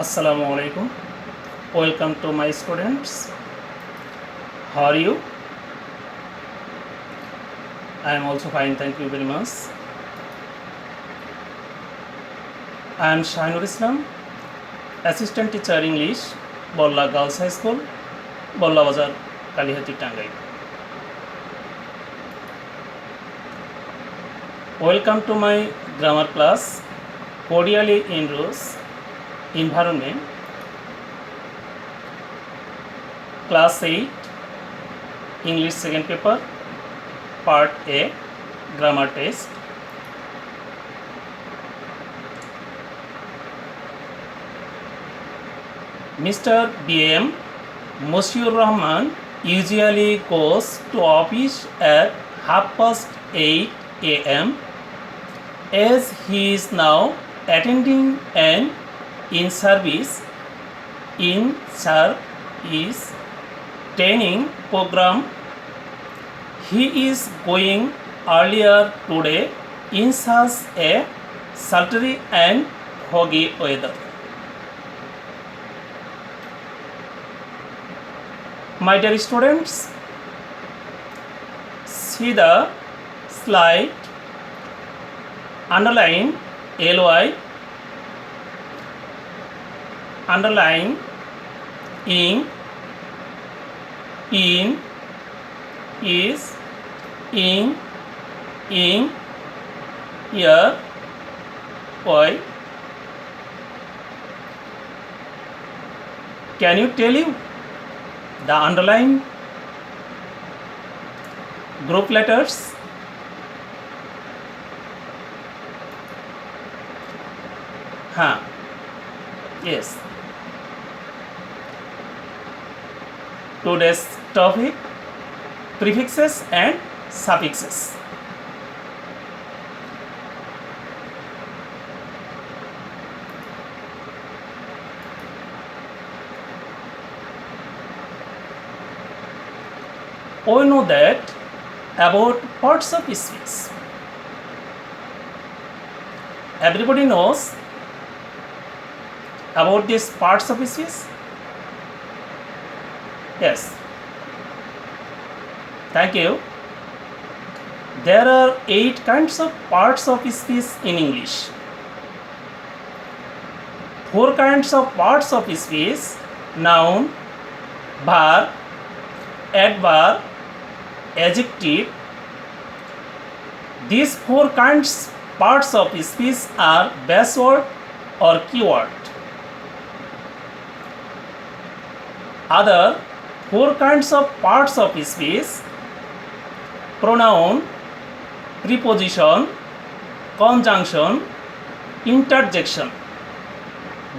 Assalamu alaikum. Welcome to my students. How are you? I am also fine, thank you very much. I am Shahinur Islam, Assistant Teacher English, Bolla Girls High School, Bolla Bazar, Kalihati, Tangai. Welcome to my grammar class, cordially introduce environment, class 8, English second paper, part A, grammar test. Mr. B.M. Moshiur Rahman usually goes to office at 8:30 a.m. as he is now attending an in-service training program. He is going earlier today in such a sultry and foggy weather. My dear students, see the slide, underline ly, underline in, is, in, here, why. Can you tell you the underline group letters? Yes. Today's topic, prefixes and suffixes. We know that about parts of speech. Everybody knows about these parts of speech? Yes. Thank you. There are 8 kinds of parts of speech in English. 4 kinds of parts of speech: noun, verb, adverb, adjective. These 4 kinds parts of speech are base word or keyword. Other 4 kinds of parts of speech: pronoun, preposition, conjunction, interjection.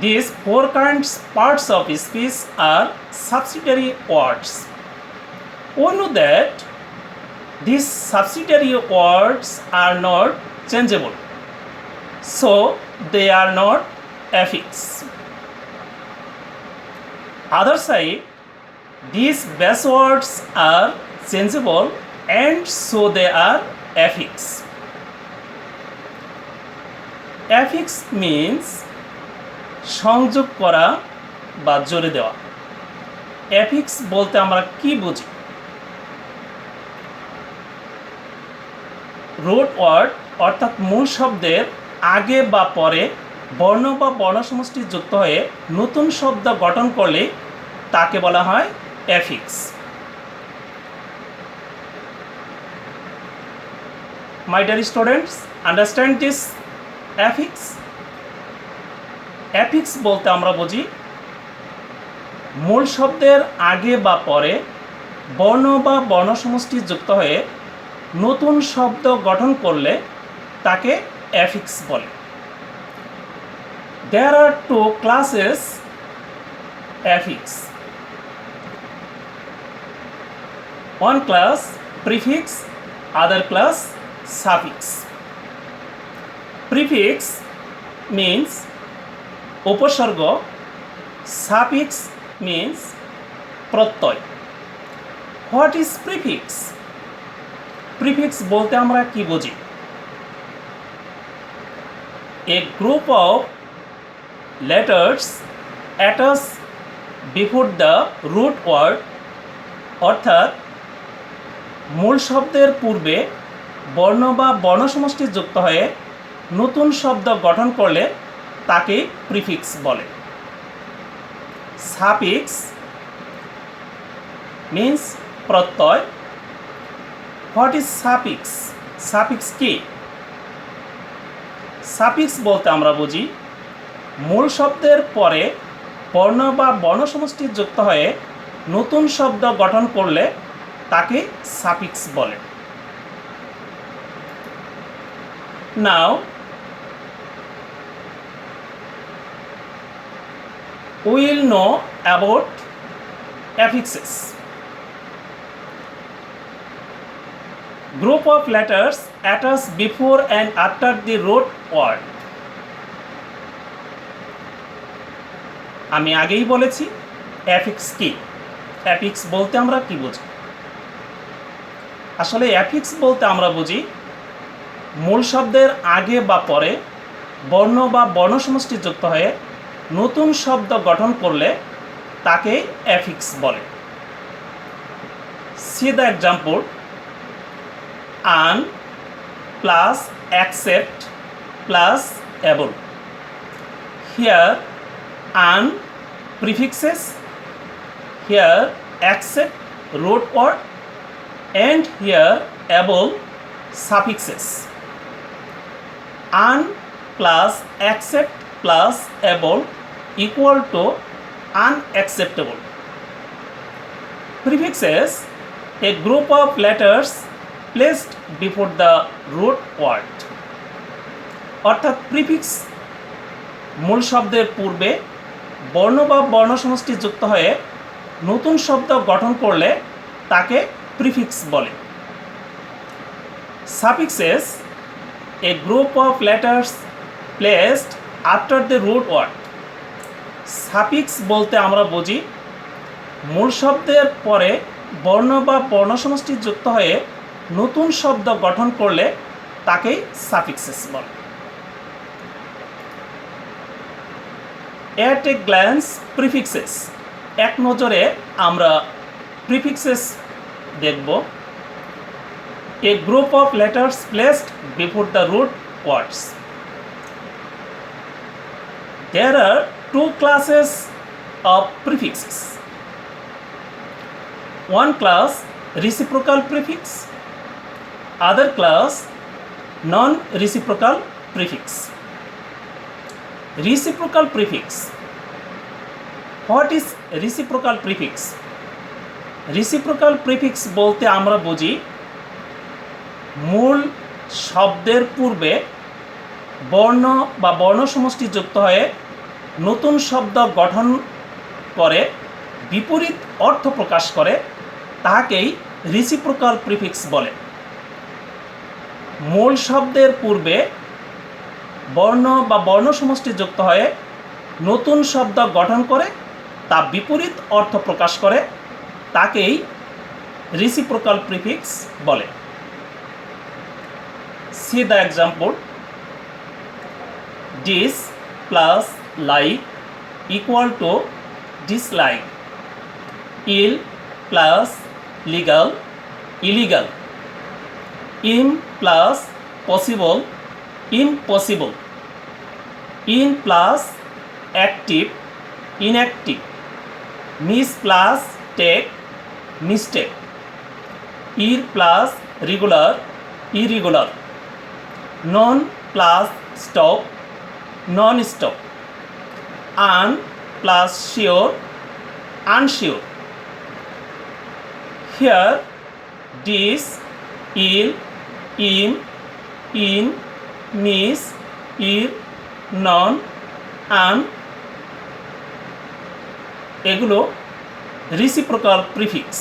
These 4 kinds parts of speech are subsidiary words. We know that these subsidiary words are not changeable, so they are not affix. Other side, these base words are changeable and so they are affix. Affix means সংযোগ করা বা জোরে দেওয়া। affix বলতে আমরা কি বুঝি? root word অর্থাৎ মূল শব্দের আগে বা পরে বর্ণ বা বর্ণসমষ্টি যুক্ত হয়ে নতুন শব্দ গঠন করলে তাকে বলা হয় affix. My dear students, understand this affix? affix বলতে আমরা বুঝি মূল শব্দের আগে বা পরে বর্ণ বা বর্ণসমষ্টি যুক্ত হয়ে নতুন শব্দ গঠন করলে তাকে affix বলে। There are 2 classes affix. One class prefix, other class suffix. Prefix means উপসর্গ, suffix means প্রত্যয়. What is prefix? Prefix বলতে আমরা কি বুঝি? A group of letters attach before the root word, অর্থাৎ মূল শব্দের পূর্বে বর্ণ বা বর্ণসমষ্টি যুক্ত হয়ে নতুন শব্দ গঠন করলে তাকে প্রিফিক্স বলে। সাফিক্স মিন্স প্রত্যয়। What is suffix? সাফিক্স কি? সাফিক্স বলতে আমরা বুঝি মূল শব্দের পরে বর্ণ বা বর্ণসমষ্টি যুক্ত হয়ে নতুন শব্দ গঠন করলে তাকে সাফিক্স বলে। নাও we will know about affixes. Group of letters attached before and after the root word. আমি আগেই বলেছি অ্যাফিক্স কি। অ্যাফিক্স বলতে আমরা কি বুঝি? আসলে অ্যাফিক্স বলতে আমরা বুঝি মূল শব্দের আগে বা পরে বর্ণ বা বর্ণসমষ্টি যুক্ত হয়ে নতুন শব্দ গঠন করলে তাকে অ্যাফিক্স বলে। See the example, un plus accept plus able. Here un prefixes, here accept root word, and here able suffixes. An plus accept plus able equal to unacceptable. Prefixes, a group of letters placed before the root word. অর্থাৎ prefix মূল শব্দের পূর্বে বর্ণ বা বর্ণসমষ্টি যুক্ত হয়ে নতুন শব্দ গঠন করলে তাকে প্রিফিক্স বলে। Suffixes, a group of letters placed after the root word. Suffix বলতে আমরা বুঝি মূল শব্দের পরে বর্ণ বা বর্ণসমষ্টি যুক্ত হয়ে নতুন শব্দ গঠন করলে তাকেই সাফিক্সেস বলে। At a glance, prefixes, এক নজরে আমরা প্রিফিক্সেস দেখব। A group of letters placed before the root words. There are two classes of prefixes. One class reciprocal prefix, other class non-reciprocal prefix. Reciprocal prefix. What is reciprocal prefix? Reciprocal prefix বলতে আমরা বুঝি মূল শব্দের পূর্বে বর্ণ বা বর্ণসমষ্টি যুক্ত হয়ে নতুন শব্দ গঠন করে বিপরীত অর্থ প্রকাশ করে তাকেই রিসিপ্রোকাল প্রিফিক্স বলে। মূল শব্দের পূর্বে বর্ণ বা বর্ণসমষ্টি যুক্ত হয়ে নতুন শব্দ গঠন করে তা বিপরীত অর্থ প্রকাশ করে তাকেই রিসিপ্রোকাল প্রিফিক্স বলে। See the example, dis plus like equal to dislike, il plus legal illegal, im plus possible impossible, in plus active inactive, miss plus take mistake, ir plus regular irregular, non plus stop non stop, un plus sure unsure. Here dis, il, im, in, miss, ইর, নন, আন এগুলো reciprocal prefix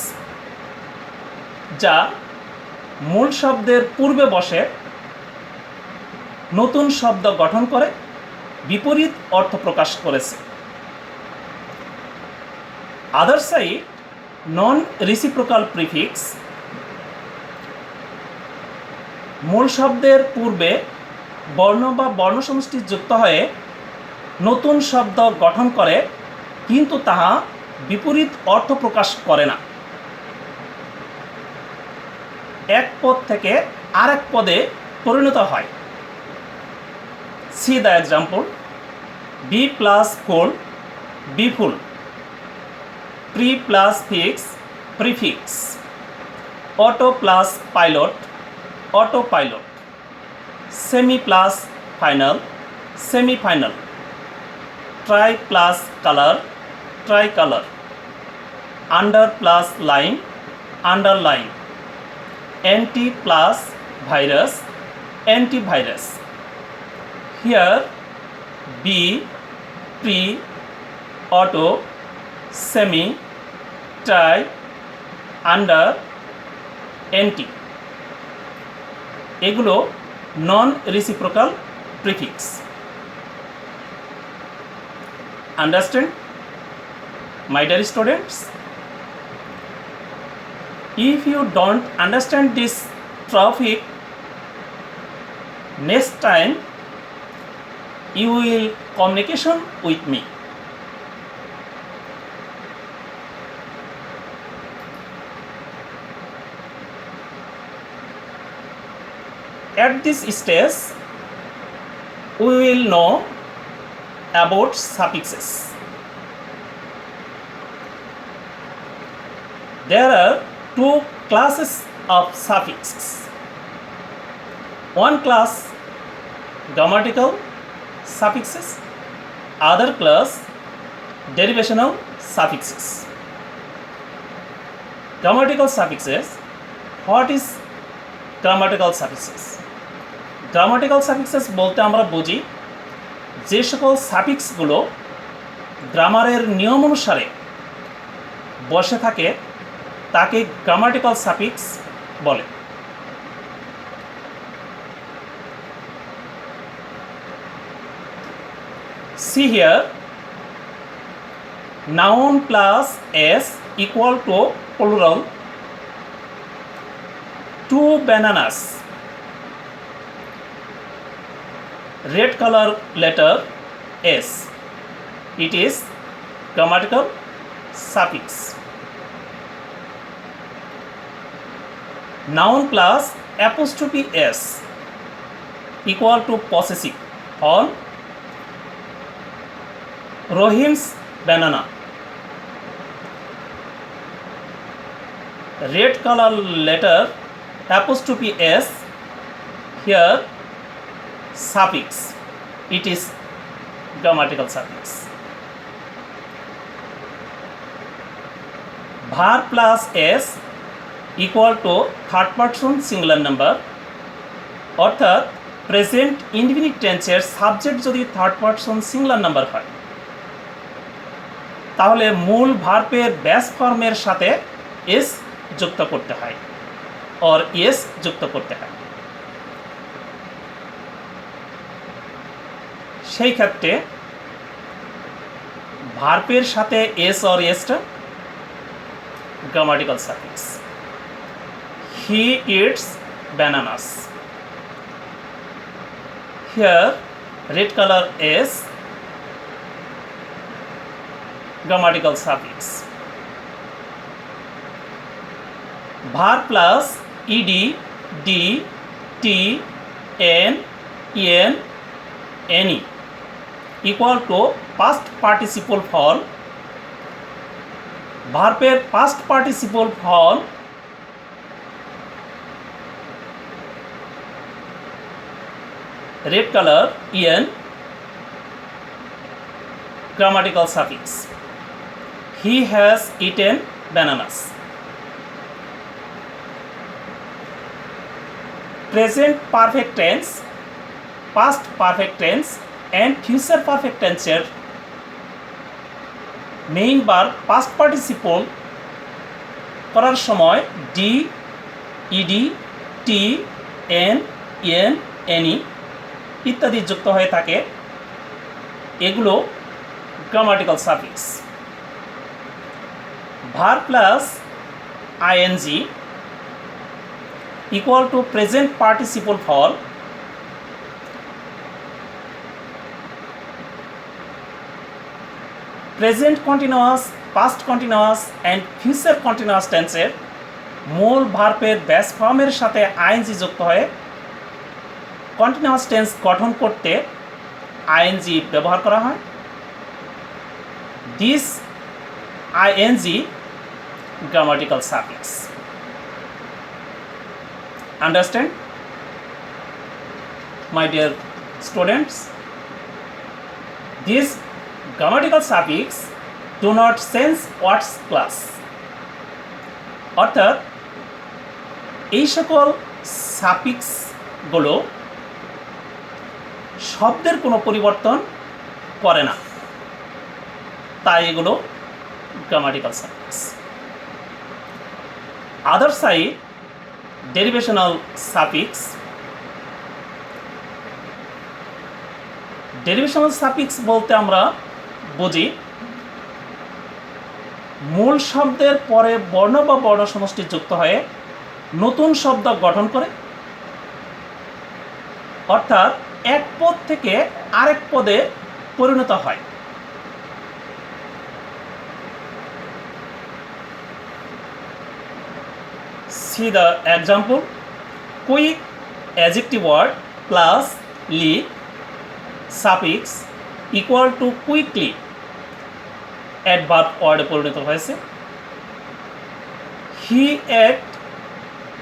যা মূল শব্দের পূর্বে বসে নতুন শব্দ গঠন করে বিপরীত অর্থ প্রকাশ করেছে। আদার সাইড নন রিসিপ্রোকাল প্রিফিক্স মূল শব্দের পূর্বে বর্ণ বা বর্ণসমষ্টি যুক্ত হয়ে নতুন শব্দ গঠন করে কিন্তু তাহা বিপরীত অর্থ প্রকাশ করে না। এক পদ থেকে আরেক পদে পরিণত হয়। See the example: be plus full, beful; pre plus fix, prefix; auto plus pilot, autopilot; semi plus final, semifinal; tri plus colour, tricolour; under plus line, underline; anti plus virus, antivirus. Here be, pre, auto, semi, tri, under, anti এগুলো non reciprocal prefix. Understand, my dear students? If you don't understand this topic, next time you will communication with me. At this stage, we will know about suffixes. There are two classes of suffixes. One class grammatical suffixes, other class derivational suffixes. Grammatical suffixes. What is grammatical suffixes? Grammatical suffixes বলতে আমরা বুঝি যে সকল সাফিক্সগুলো গ্রামারের নিয়ম অনুসারে বসে থাকে তাকে গ্রামাটিক্যাল সাফিক্স বলে। See here, noun plus s equal to plural, 2 bananas. Red color letter s, it is grammatical suffix. Noun plus apostrophe s equal to possessive on Rohim's banana. Red color letter apostrophe s, here suffix, it is grammatical suffix. Var plus s equal to third person singular number, অর্থাৎ present indefinite টেন্সের subject যদি third person singular number হয় তাহলে মূল ভার্বের base ফর্মের সাথে S যুক্ত করতে হয় और এস যুক্ত করতে হয়। সেই ক্ষেত্রে ভার্বের সাথে এস और এসটা grammatical suffix. He it's bananas. Here red color is grammatical suffix. Var plus ed, d, t, n, en, any equal to past participle form. ভার্বের past participle form red color en, grammatical suffix. He has eaten bananas. Present perfect tense, past perfect tense and future perfect tense এর main verb past participle করার সময় D, ED, T, N, N, এনি ইত্যাদি যুক্ত হয়ে থাকে, এগুলো grammatical suffix. Verb plus ING equal to present participle for present continuous, past continuous and future continuous টেন্সের মূল ভার্বের বেস ফর্মের সাথে আইএনজি যুক্ত হয়ে কন্টিনিউয়াস টেন্স গঠন করতে আইএনজি ব্যবহার করা হয়। This ING grammatical suffix. Understand, my dear students? These grammatical suffix do not change words class. অর্থাৎ এই সকল সাফিক্সগুলো শব্দের কোনো পরিবর্তন করে না, তাই এগুলো grammatical suffix. Other side, derivational suffix. Derivational suffix বলতে আমরা বুঝি মূল শব্দের পরে বর্ণ বা বর্ণ সমষ্টি যুক্ত হয়ে নতুন শব্দ গঠন করে, অর্থাৎ এক পদ থেকে আরেক পদে পরিণত হয়। See the example. Quick adjective word plus ly suffix equal to quickly adverb word পরিণত হয়েছে। He ate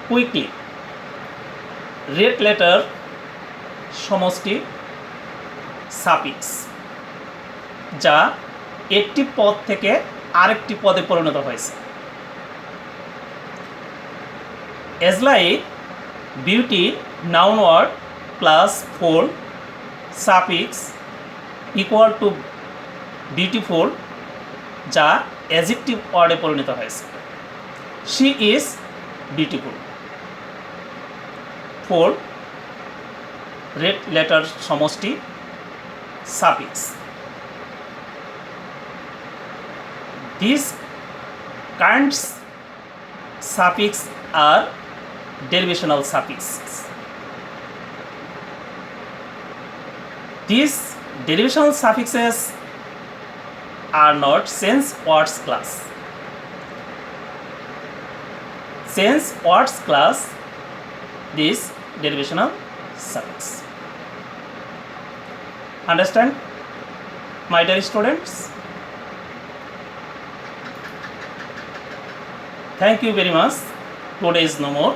quickly red letter সমষ্টি সাফিক্স, যা একটি পদ থেকে আরেকটি পদে পরিণত হয়েছে। As like beauty noun word plus full suffix equal to beautiful, যা adjective ওয়ার্ডে পরিণত হয়েছে। She is beautiful. Full red letter সমষ্টি suffix. These kinds suffix are derivational suffixes. These derivational suffixes are not sense words class. Sense words class this derivational suffix. Understand, my dear students? Thank you very much. Today is no more.